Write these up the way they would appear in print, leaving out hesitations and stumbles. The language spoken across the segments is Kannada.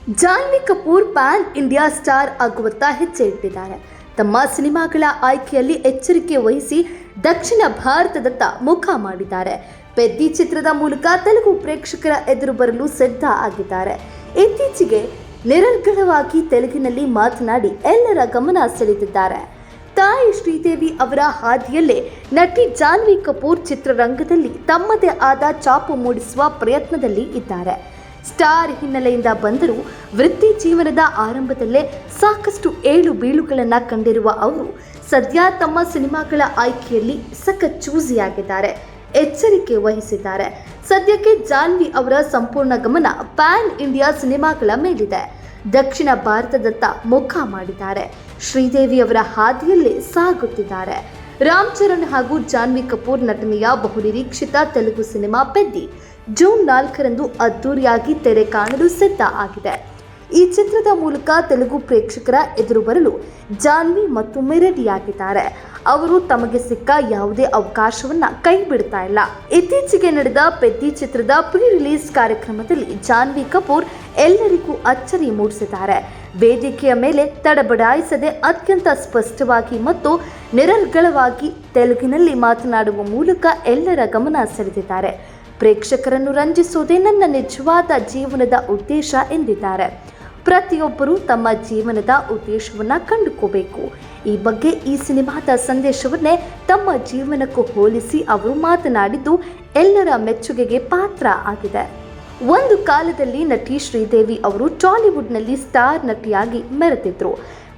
Janhvi Kapoor pan India star ಆಗುವತ್ತ ಹೆಜ್ಜೆ ಇಟ್ಟಿದ್ದಾರೆ. ತಮ್ಮ ಸಿನಿಮಾಗಳ ಆಯ್ಕೆಯಲ್ಲಿ ಎಚ್ಚರಿಕೆ ವಹಿಸಿ ದಕ್ಷಿಣ ಭಾರತದತ್ತ ಮುಖ ಮಾಡಿದ್ದಾರೆ. ಪೆದ್ದಿ ಚಿತ್ರದ ಮೂಲಕ ತೆಲುಗು ಪ್ರೇಕ್ಷಕರ ಎದುರು ಬರಲು ಸಿದ್ಧ ಆಗಿದ್ದಾರೆ. ಇತ್ತೀಚೆಗೆ ನಿರರ್ಗಳವಾಗಿ ತೆಲುಗಿನಲ್ಲಿ ಮಾತನಾಡಿ ಎಲ್ಲರ ಗಮನ ಸೆಳೆದಿದ್ದಾರೆ. ತಾಯಿ ಶ್ರೀದೇವಿ ಅವರ ಹಾದಿಯಲ್ಲೇ ನಟಿ ಜಾನ್ವಿ ಕಪೂರ್ ಚಿತ್ರರಂಗದಲ್ಲಿ ತಮ್ಮದೇ ಆದ ಛಾಪು ಮೂಡಿಸುವ ಪ್ರಯತ್ನದಲ್ಲಿ ಇದ್ದಾರೆ. ಸ್ಟಾರ್ ಹಿನ್ನೆಲೆಯಿಂದ ಬಂದರೂ ವೃತ್ತಿ ಜೀವನದ ಆರಂಭದಲ್ಲೇ ಸಾಕಷ್ಟು ಏಳು ಬೀಳುಗಳನ್ನು ಕಂಡಿರುವ ಅವರು ಸದ್ಯ ತಮ್ಮ ಸಿನಿಮಾಗಳ ಆಯ್ಕೆಯಲ್ಲಿ ಸಖತ್ ಚೂಸಿಯಾಗಿದ್ದಾರೆ. ಎಚ್ಚರಿಕೆ ವಹಿಸಿದ್ದಾರೆ. ಸದ್ಯಕ್ಕೆ ಜಾನ್ವಿ ಅವರ ಸಂಪೂರ್ಣ ಗಮನ ಪ್ಯಾನ್ ಇಂಡಿಯಾ ಸಿನಿಮಾಗಳ ಮೇಲಿದೆ. ದಕ್ಷಿಣ ಭಾರತದತ್ತ ಮುಖ ಮಾಡಿದ್ದಾರೆ. ಶ್ರೀದೇವಿ ಅವರ ಹಾದಿಯಲ್ಲೇ ಸಾಗುತ್ತಿದ್ದಾರೆ. ರಾಮ್ ಚರಣ್ ಹಾಗೂ ಜಾನ್ವಿ ಕಪೂರ್ ನಟನೆಯ ಬಹುನಿರೀಕ್ಷಿತ ತೆಲುಗು ಸಿನಿಮಾ ಪೆದ್ದಿ ಜೂನ್ 4ರಂದು ಅದ್ದೂರಿಯಾಗಿ ತೆರೆ ಕಾಣಲು ಸಿದ್ಧ ಆಗಿದೆ. ಈ ಚಿತ್ರದ ಮೂಲಕ ತೆಲುಗು ಪ್ರೇಕ್ಷಕರ ಎದುರು ಬರಲು ಜಾನ್ವಿ ಮತ್ತೊಮ್ಮೆ ರೆಡಿಯಾಗಿದ್ದಾರೆ. ಅವರು ತಮಗೆ ಸಿಕ್ಕ ಯಾವುದೇ ಅವಕಾಶವನ್ನ ಕೈ ಬಿಡ್ತಾ ಇಲ್ಲ. ಇತ್ತೀಚೆಗೆ ನಡೆದ ಪೆದ್ದಿ ಚಿತ್ರದ ಪ್ರೀ ರಿಲೀಸ್ ಕಾರ್ಯಕ್ರಮದಲ್ಲಿ ಜಾನ್ವಿ ಕಪೂರ್ ಎಲ್ಲರಿಗೂ ಅಚ್ಚರಿ ಮೂಡಿಸಿದ್ದಾರೆ. ವೇದಿಕೆಯ ಮೇಲೆ ತಡಬಡಾಯಿಸದೆ ಅತ್ಯಂತ ಸ್ಪಷ್ಟವಾಗಿ ಮತ್ತು ನಿರರ್ಗಳವಾಗಿ ತೆಲುಗಿನಲ್ಲಿ ಮಾತನಾಡುವ ಮೂಲಕ ಎಲ್ಲರ ಗಮನ ಸೆಳೆದಿದ್ದಾರೆ. ಪ್ರೇಕ್ಷಕರನ್ನು ರಂಜಿಸುವುದೇ ನನ್ನ ನಿಜವಾದ ಜೀವನದ ಉದ್ದೇಶ ಎಂದಿದ್ದಾರೆ. ಪ್ರತಿಯೊಬ್ಬರೂ ತಮ್ಮ ಜೀವನದ ಉದ್ದೇಶವನ್ನು ಕಂಡುಕೋಬೇಕು. ಈ ಬಗ್ಗೆ ಈ ಸಿನಿಮಾದ ಸಂದೇಶವನ್ನೇ ತಮ್ಮ ಜೀವನಕ್ಕೂ ಹೋಲಿಸಿ ಅವರು ಮಾತನಾಡಿದ್ದು ಎಲ್ಲರ ಮೆಚ್ಚುಗೆಗೆ ಪಾತ್ರ ಆಗಿದೆ. ಒಂದು ಕಾಲದಲ್ಲಿ ನಟಿ ಶ್ರೀದೇವಿ ಅವರು ಟಾಲಿವುಡ್ನಲ್ಲಿ ಸ್ಟಾರ್ ನಟಿಯಾಗಿ ಮೆರೆದಿದ್ರು.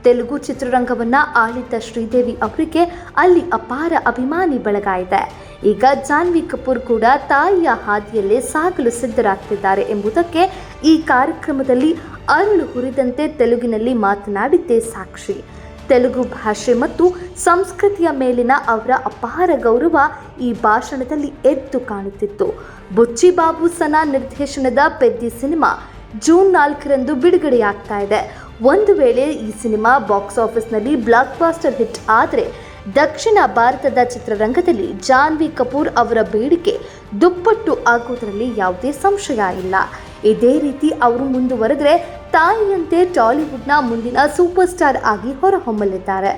ತೆಲುಗು ಚಿತ್ರರಂಗವನ್ನ ಆಳಿದ್ದ ಶ್ರೀದೇವಿ ಅವರಿಗೆ ಅಲ್ಲಿ ಅಪಾರ ಅಭಿಮಾನಿ ಬಳಗ ಇದೆ. ಈಗ ಜಾನ್ವಿ ಕಪೂರ್ ಕೂಡ ತಾಯಿಯ ಹಾದಿಯಲ್ಲೇ ಸಾಗಲು ಸಿದ್ಧರಾಗ್ತಿದ್ದಾರೆ ಎಂಬುದಕ್ಕೆ ಈ ಕಾರ್ಯಕ್ರಮದಲ್ಲಿ ಅರಳು ಹುರಿದಂತೆ ತೆಲುಗಿನಲ್ಲಿ ಮಾತನಾಡಿದ್ದೇ ಸಾಕ್ಷಿ. ತೆಲುಗು ಭಾಷೆ ಮತ್ತು ಸಂಸ್ಕೃತಿಯ ಮೇಲಿನ ಅವರ ಅಪಾರ ಗೌರವ ಈ ಭಾಷಣದಲ್ಲಿ ಎದ್ದು ಕಾಣುತ್ತಿತ್ತು. ಬುಚ್ಚಿಬಾಬು ಸನಾ ನಿರ್ದೇಶನದ ಪೆದ್ದಿ ಸಿನಿಮಾ ಜೂನ್ 4ರಂದು ಬಿಡುಗಡೆಯಾಗ್ತಾ ಇದೆ. ಒಂದು ವೇಳೆ ಈ ಸಿನಿಮಾ ಬಾಕ್ಸ್ ಆಫೀಸ್ನಲ್ಲಿ ಬ್ಲಾಕ್ ಬಾಸ್ಟರ್ ಹಿಟ್ ಆದರೆ ದಕ್ಷಿಣ ಭಾರತದ ಚಿತ್ರರಂಗದಲ್ಲಿ ಜಾನ್ವಿ ಕಪೂರ್ ಅವರ ಬೇಡಿಕೆ ದುಪ್ಪಟ್ಟು ಆಗುವುದರಲ್ಲಿ ಯಾವುದೇ ಸಂಶಯ ಇಲ್ಲ. ಇದೇ ರೀತಿ ಅವರು ಮುಂದುವರೆದರೆ ತಾಯಿಯಂತೆ ಟಾಲಿವುಡ್ನ ಮುಂದಿನ ಸೂಪರ್ ಸ್ಟಾರ್ ಆಗಿ ಹೊರಹೊಮ್ಮಲಿದ್ದಾರೆ.